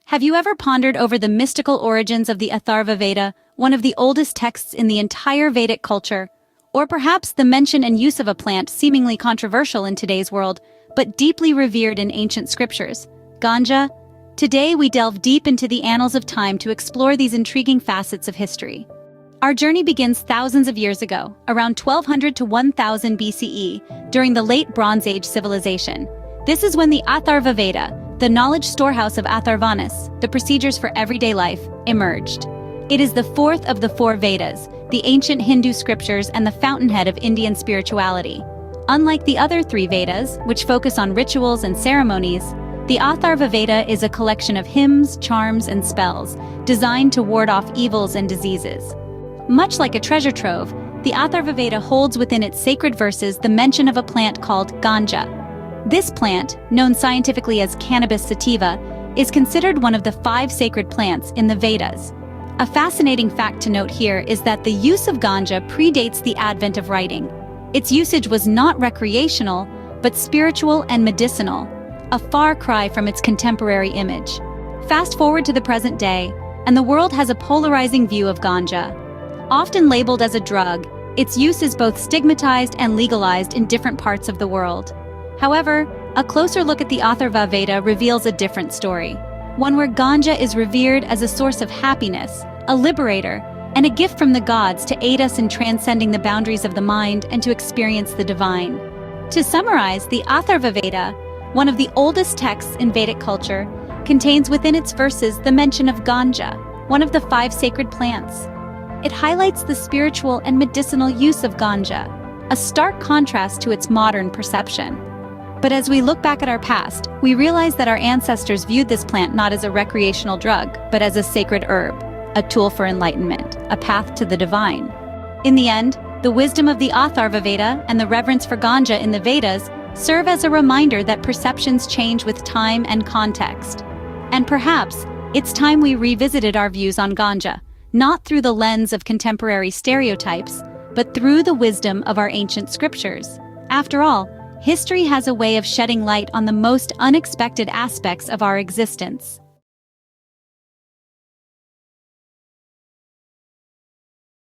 Have you ever pondered over the mystical origins of the Atharva Veda, one of the oldest texts in the entire Vedic culture? Or perhaps the mention and use of a plant seemingly controversial in today's world, but deeply revered in ancient scriptures, ganja? Today we delve deep into the annals of time to explore these intriguing facets of history. Our journey begins thousands of years ago, around 1200 to 1000 BCE, during the late Bronze Age civilization. This is when the Atharva Veda, the knowledge storehouse of Atharvanas, the procedures for everyday life, emerged. It is the fourth of the four Vedas, the ancient Hindu scriptures and the fountainhead of Indian spirituality. Unlike the other three Vedas, which focus on rituals and ceremonies, the Atharva Veda is a collection of hymns, charms, and spells, designed to ward off evils and diseases. Much like a treasure trove, the Atharva Veda holds within its sacred verses the mention of a plant called ganja. This plant, known scientifically as cannabis sativa, is considered one of the 5 sacred plants in the Vedas. A fascinating fact to note here is that the use of ganja predates the advent of writing. Its usage was not recreational, but spiritual and medicinal, a far cry from its contemporary image. Fast forward to the present day, and the world has a polarizing view of ganja. Often labeled as a drug, its use is both stigmatized and legalized in different parts of the world. However, a closer look at the Atharva Veda reveals a different story, one where ganja is revered as a source of happiness, a liberator, and a gift from the gods to aid us in transcending the boundaries of the mind and to experience the divine. To summarize, the Atharva Veda, one of the oldest texts in Vedic culture, contains within its verses the mention of ganja, one of the 5 sacred plants. It highlights the spiritual and medicinal use of ganja, a stark contrast to its modern perception. But as we look back at our past, we realize that our ancestors viewed this plant not as a recreational drug, but as a sacred herb, a tool for enlightenment, a path to the divine. In the end, the wisdom of the Atharva Veda and the reverence for ganja in the Vedas serve as a reminder that perceptions change with time and context. And perhaps, it's time we revisited our views on ganja, not through the lens of contemporary stereotypes, but through the wisdom of our ancient scriptures. After all, history has a way of shedding light on the most unexpected aspects of our existence.